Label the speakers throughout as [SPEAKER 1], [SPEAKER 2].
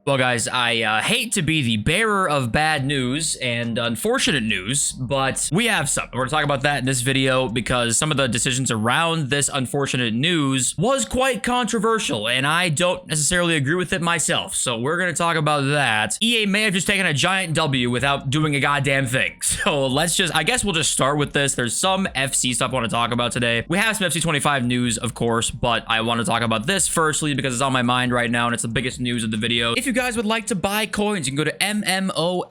[SPEAKER 1] Well, guys, I hate to be the bearer of bad news and unfortunate news, but we have some. We're going to talk about that in this video because some of the decisions around this unfortunate news was quite controversial, and I don't necessarily agree with it myself. So we're going to talk about that. EA may have just taken a giant W without doing a goddamn thing. So I guess we'll just start with this. There's some FC stuff I want to talk about today. We have some FC 25 news, of course, but I want to talk about this firstly because it's on my mind right now and it's the biggest news of the video. If you guys would like to buy coins, you can go to mmoxp.com.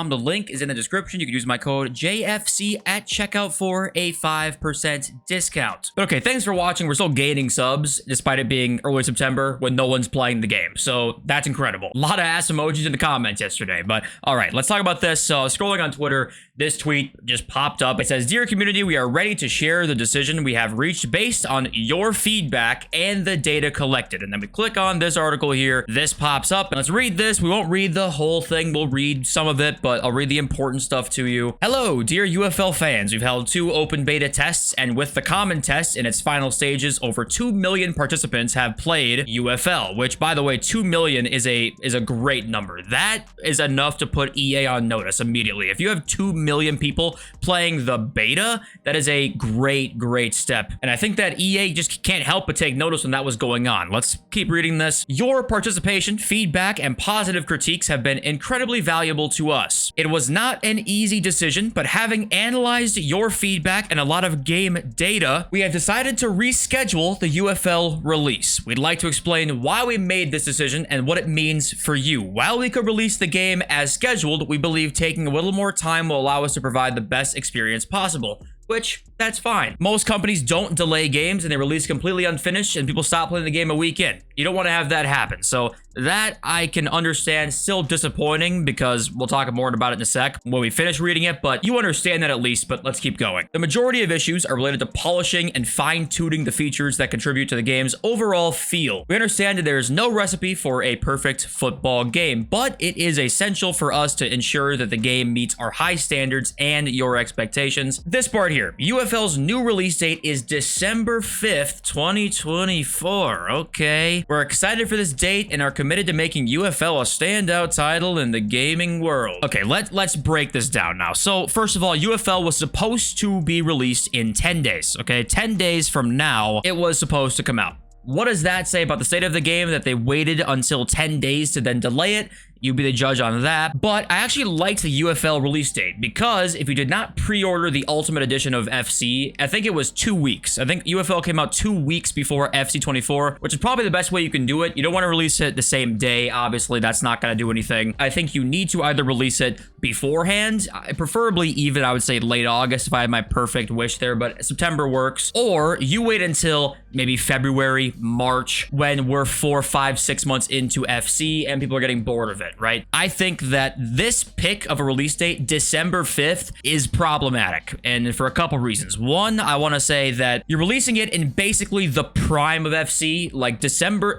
[SPEAKER 1] The link is in the description. You can use my code JFC at checkout for a 5% discount. But okay, thanks for watching. We're still gaining subs despite it being early September when no one's playing the game. So that's incredible. A lot of ass emojis in the comments yesterday. But all right, let's talk about this. So scrolling on Twitter, this tweet just popped up. It says, "Dear community, we are ready to share the decision we have reached based on your feedback and the data collected." And then we click on this article here. This pops up and let's read this. We won't read the whole thing. We'll read some of it, but I'll read the important stuff to you. "Hello, dear UFL fans. We've held 2 open beta tests, and with the common test in its final stages, over 2 million participants have played UFL," which, by the way, 2 million is a great number. That is enough to put EA on notice immediately. If you have 2 million people playing the beta, that is a great step. And I think that EA just can't help but take notice when that was going on. Let's keep reading this. "Your participation, feedback, and positive critiques have been incredibly valuable to us. It was not an easy decision, but having analyzed your feedback and a lot of game data, we have decided to reschedule the UFL release. We'd like to explain why we made this decision and what it means for you. While we could release the game as scheduled, we believe taking a little more time will allow us to provide the best experience possible." Which, that's fine. Most companies don't delay games and they release completely unfinished and people stop playing the game a week in. You don't want to have that happen. So that I can understand. Still disappointing because we'll talk more about it in a sec when we finish reading it, but you understand that at least, but let's keep going. "The majority of issues are related to polishing and fine-tuning the features that contribute to the game's overall feel. We understand that there is no recipe for a perfect football game, but it is essential for us to ensure that the game meets our high standards and your expectations." This part here, UFL's new release date is December 5th, 2024. Okay. "We're excited for this date and are committed to making UFL a standout title in the gaming world." Okay, let's break this down now. So first of all, UFL was supposed to be released in 10 days. Okay, 10 days from now, it was supposed to come out. What does that say about the state of the game that they waited until 10 days to then delay it? You be the judge on that. But I actually liked the UFL release date because if you did not pre-order the Ultimate Edition of FC, I think it was 2 weeks. I think UFL came out 2 weeks before FC 24, which is probably the best way you can do it. You don't want to release it the same day. Obviously, that's not going to do anything. I think you need to either release it beforehand, preferably even, I would say, late August if I had my perfect wish there, but September works. Or you wait until maybe February, March, when we're 4, 5, 6 months into FC and people are getting bored of it. Right? I think that this pick of a release date, December 5th, is problematic, and for a couple reasons. One, I want to say that you're releasing it in basically the prime of FC. Like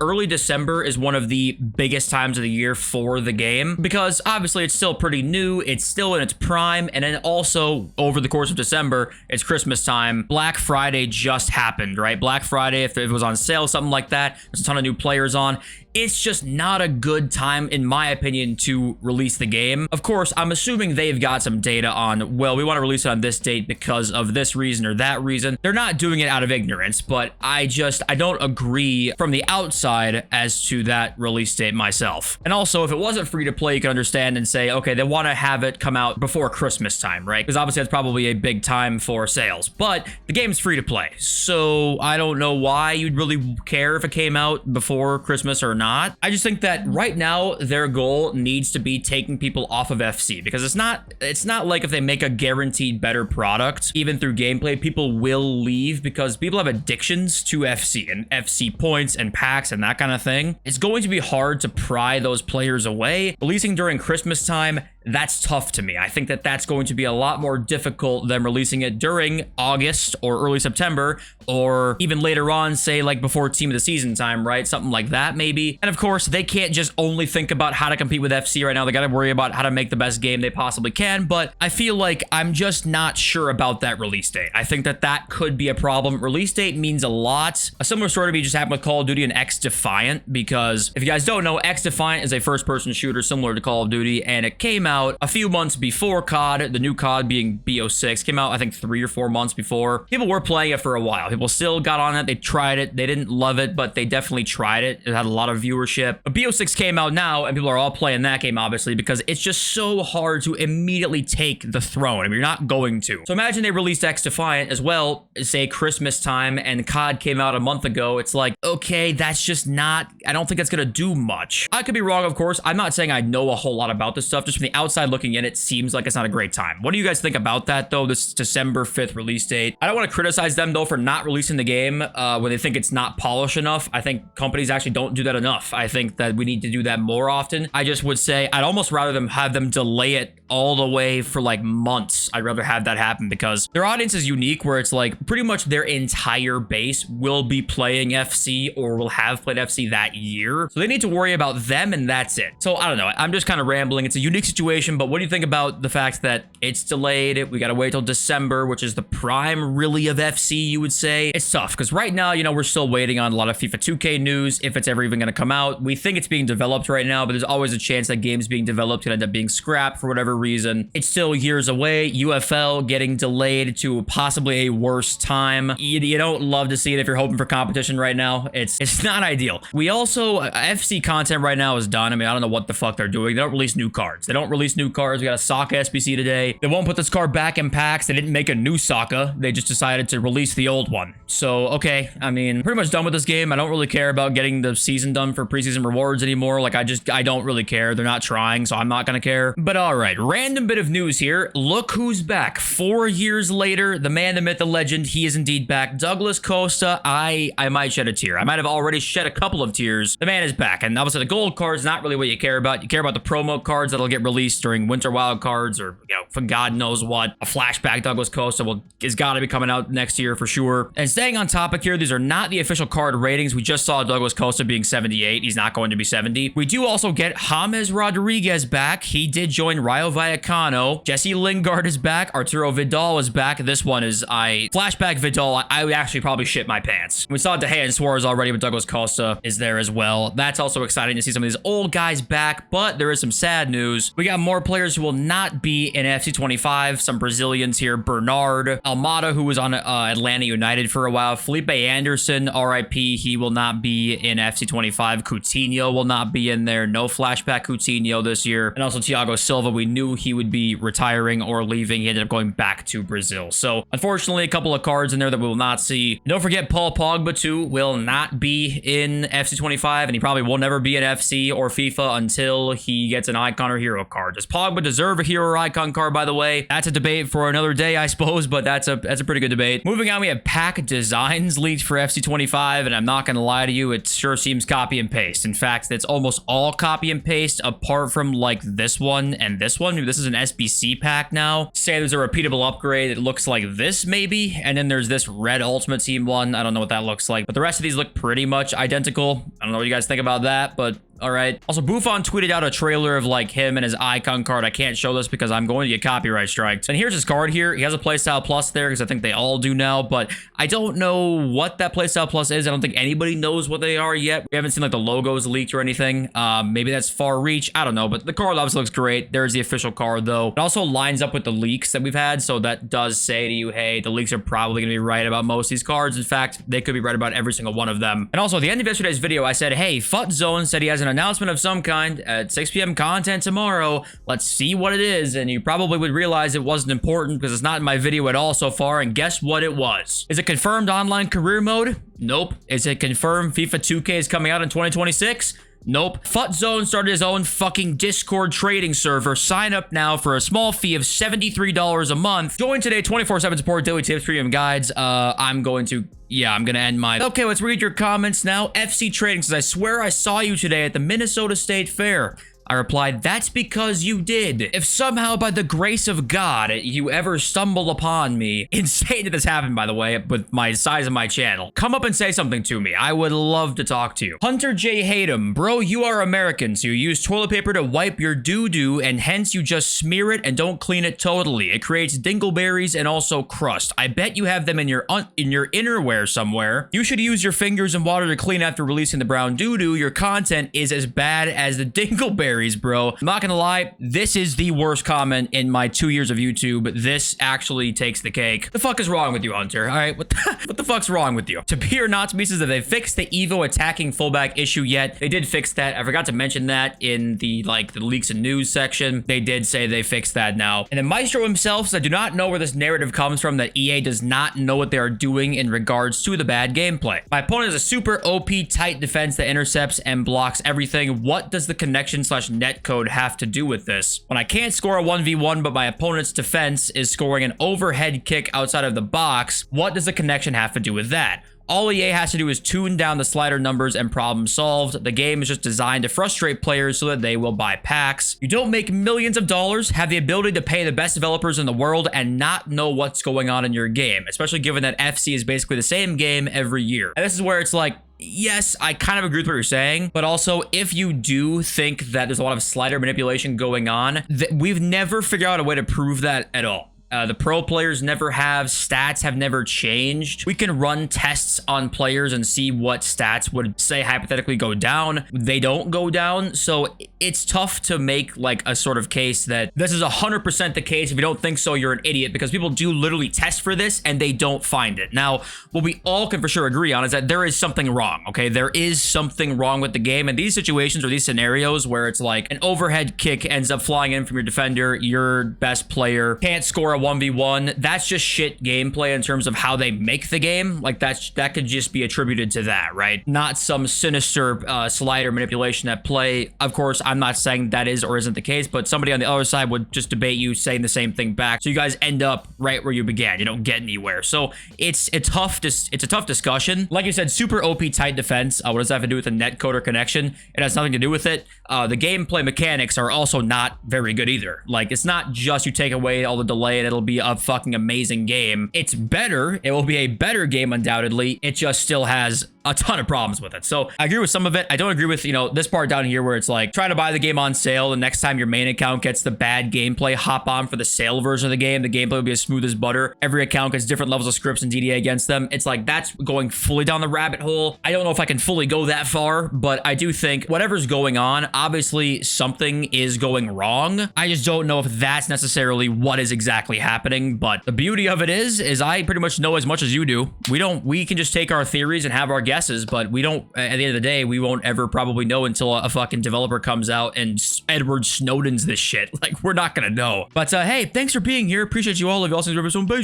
[SPEAKER 1] early December is one of the biggest times of the year for the game because obviously it's still pretty new, it's still in its prime, and then also over the course of December, it's Christmas time. Black Friday just happened, right? Black Friday, if it was on sale, something like that, there's a ton of new players on. It's just not a good time, in my opinion, to release the game. Of course, I'm assuming they've got some data on, well, we want to release it on this date because of this reason or that reason. They're not doing it out of ignorance, but I don't agree from the outside as to that release date myself. And also, if it wasn't free to play, you can understand and say, okay, they want to have it come out before Christmas time, right? Because obviously that's probably a big time for sales, but the game's free to play. So I don't know why you'd really care if it came out before Christmas or not. I just think that right now their goal needs to be taking people off of FC because it's not like if they make a guaranteed better product, even through gameplay, people will leave because people have addictions to FC and FC points and packs and that kind of thing. It's going to be hard to pry those players away. Releasing during Christmas time, that's tough to me. I think that that's going to be a lot more difficult than releasing it during August or early September, or even later on, say like before team of the season time, right? Something like that maybe. And of course, they can't just only think about how to compete with FC right now. They got to worry about how to make the best game they possibly can. But I feel like I'm just not sure about that release date. I think that that could be a problem. Release date means a lot. A similar story to me just happened with Call of Duty and X Defiant, because if you guys don't know, X Defiant is a first-person shooter similar to Call of Duty, and it came out a few months before COD. The new COD being BO6 came out, I think 3 or 4 months before. People were playing it for a while. People still got on it. They tried it. They didn't love it, but they definitely tried it. It had a lot of viewership. But BO6 came out now, and people are all playing that game, obviously, because it's just so hard to immediately take the throne. I mean, you're not going to. So imagine they released X Defiant as well, say Christmas time, and COD came out a month ago. It's like, okay, that's just not, I don't think that's going to do much. I could be wrong, of course. I'm not saying I know a whole lot about this stuff. Just from the outside looking in, it seems like it's not a great time. What do you guys think about that, though? This December 5th release date. I don't want to criticize them, though, for not releasing the game when they think it's not polished enough. I think companies actually don't do that enough. I think that we need to do that more often. I just would say I'd almost rather have them delay it all the way for like months. I'd rather have that happen because their audience is unique, where it's like pretty much their entire base will be playing FC or will have played FC that year. So they need to worry about them, and that's it. So I don't know. I'm just kind of rambling. It's a unique situation, but what do you think about the fact that it's delayed? We got to wait till December, which is the prime really of FC, you would say. It's tough because right now, you know, we're still waiting on a lot of FIFA 2K news, if it's ever even going to come out. We think it's being developed right now, but there's always a chance that games being developed could end up being scrapped for whatever reason. It's still years away. UFL getting delayed to possibly a worse time. You don't love to see it if you're hoping for competition right now. It's not ideal. We also, FC content right now is done. I mean, I don't know what the fuck they're doing. They don't release new cards. They don't release new cards. We got a Sokka SBC today. They won't put this card back in packs. They didn't make a new Sokka. They just decided to release the old one. So, okay. I mean, pretty much done with this game. I don't really care about getting the season done for preseason rewards anymore. Like, I don't really care. They're not trying, so I'm not gonna care. But all right, random bit of news here. Look who's back. 4 years later, the man, the myth, the legend, he is indeed back. Douglas Costa, I might shed a tear. I might have already shed a couple of tears. The man is back, and obviously the gold card's not really what you care about. You care about the promo cards that'll get released during Winter Wild Cards, or, you know, for God knows what. A flashback Douglas Costa is gotta be coming out next year for sure. And staying on topic here, these are not the official card ratings. We just saw Douglas Costa being 78. He's not going to be 70. We do also get James Rodriguez back. He did join Rayo Vallecano. Jesse Lingard is back. Arturo Vidal is back. This one is flashback Vidal. I would actually probably shit my pants. We saw De Gea and Suarez already, but Douglas Costa is there as well. That's also exciting to see some of these old guys back, but there is some sad news. We got more players who will not be in FC 25. Some Brazilians here. Bernard Almada, who was on Atlanta United for a while. Felipe Anderson, RIP. He will not be in FC 25. Coutinho will not be in there. No flashback Coutinho this year. And also Thiago Silva, we knew he would be retiring or leaving. He ended up going back to Brazil. So unfortunately, a couple of cards in there that we will not see. Don't forget Paul Pogba too will not be in FC 25, and he probably will never be in FC or FIFA until he gets an icon or hero card. Does Pogba deserve a hero or icon card, by the way? That's a debate for another day, I suppose, but that's a pretty good debate. Moving on, we have pack designs leaked for FC 25, and I'm not going to lie to you, it sure seems copy and paste. In fact, it's almost all copy and paste apart from like this one and this one. Maybe this is an SBC pack now. Say there's a repeatable upgrade. It looks like this maybe, and then there's this red Ultimate Team one. I don't know what that looks like, but the rest of these look pretty much identical. I don't know what you guys think about that, but all right. Also, Buffon tweeted out a trailer of like him and his icon card. I can't show this because I'm going to get copyright striked. And here's his card here. He has a playstyle plus there because I think they all do now, but I don't know what that playstyle plus is. I don't think anybody knows what they are yet. We haven't seen like the logos leaked or anything. Maybe that's far reach. I don't know, but the card obviously looks great. There's the official card though. It also lines up with the leaks that we've had. So that does say to you, hey, the leaks are probably going to be right about most of these cards. In fact, they could be right about every single one of them. And also at the end of yesterday's video, I said, hey, FutZone said he has an announcement of some kind at 6 p.m. content tomorrow. Let's see what it is. And you probably would realize it wasn't important because it's not in my video at all so far. And guess what it was? Is it confirmed online career mode? Nope. Is it confirmed FIFA 2K is coming out in 2026? Nope. FutZone started his own fucking Discord trading server. Sign up now for a small fee of $73 a month. Join today, 24/7 support, daily tips, premium guides. I'm going to end my... Okay, let's read your comments now. FC Trading says, I swear I saw you today at the Minnesota State Fair. I replied, that's because you did. If somehow by the grace of God you ever stumble upon me, insane that this happened by the way, with my size of my channel, come up and say something to me. I would love to talk to you. Hunter J. Hatem, bro, you are American, so you use toilet paper to wipe your doo-doo and hence you just smear it and don't clean it totally. It creates dingleberries and also crust. I bet you have them in your innerwear somewhere. You should use your fingers and water to clean after releasing the brown doo-doo. Your content is as bad as the dingleberries, bro. I'm not gonna lie, this is the worst comment in my 2 years of YouTube. This actually takes the cake. The fuck is wrong with you, Hunter? All right, what the fuck's wrong with you? To be or not to be says that they fixed the Evo attacking fullback issue yet. They did fix that. I forgot to mention that in the leaks and news section. They did say they fixed that now. And then Maestro himself said, I do not know where this narrative comes from that EA does not know what they are doing in regards to the bad gameplay. My opponent is a super OP tight defense that intercepts and blocks everything. What does the connection/netcode have to do with this? When I can't score a 1v1, but my opponent's defense is scoring an overhead kick outside of the box, what does the connection have to do with that? All EA has to do is tune down the slider numbers and problem solved. The game is just designed to frustrate players so that they will buy packs. You don't make millions of dollars, have the ability to pay the best developers in the world, and not know what's going on in your game, especially given that FC is basically the same game every year. And this is where it's like, yes, I kind of agree with what you're saying, but also if you do think that there's a lot of slider manipulation going on, we've never figured out a way to prove that at all. The pro players never have, stats have never changed. We can run tests on players and see what stats would say hypothetically go down. They don't go down, so it's tough to make like a sort of case that this is 100% the case. If you don't think so, you're an idiot, because people do literally test for this and they don't find it. Now, what we all can for sure agree on is that there is something wrong, okay? There is something wrong with the game, and these situations or these scenarios where it's like an overhead kick ends up flying in from your defender, your best player can't score a 1v1, that's just shit gameplay in terms of how they make the game. Like that could just be attributed to that, right? Not some sinister slider manipulation at play. Of course, I'm not saying that is or isn't the case, but somebody on the other side would just debate you saying the same thing back. So you guys end up right where you began. You don't get anywhere. So it's a tough discussion. Like you said, super OP tight defense. What does that have to do with the netcode or connection? It has nothing to do with it. The gameplay mechanics are also not very good either. Like, it's not just you take away all the delay and it'll be a fucking amazing game. It's better. It will be a better game, undoubtedly. It just still has a ton of problems with it. So I agree with some of it. I don't agree with, this part down here where it's like trying to buy the game on sale. The next time your main account gets the bad gameplay, hop on for the sale version of the game. The gameplay will be as smooth as butter. Every account gets different levels of scripts and DDA against them. It's like, that's going fully down the rabbit hole. I don't know if I can fully go that far, but I do think whatever's going on, obviously something is going wrong. I just don't know if that's necessarily what is exactly happening. But the beauty of it is I pretty much know as much as you do. We can just take our theories and have our guesses, but we don't, at the end of the day, we won't ever probably know until a fucking developer comes out and Edward Snowden's this shit. Like, we're not gonna know. But hey, thanks for being here. Appreciate you all. Love you all. Since we're so peace.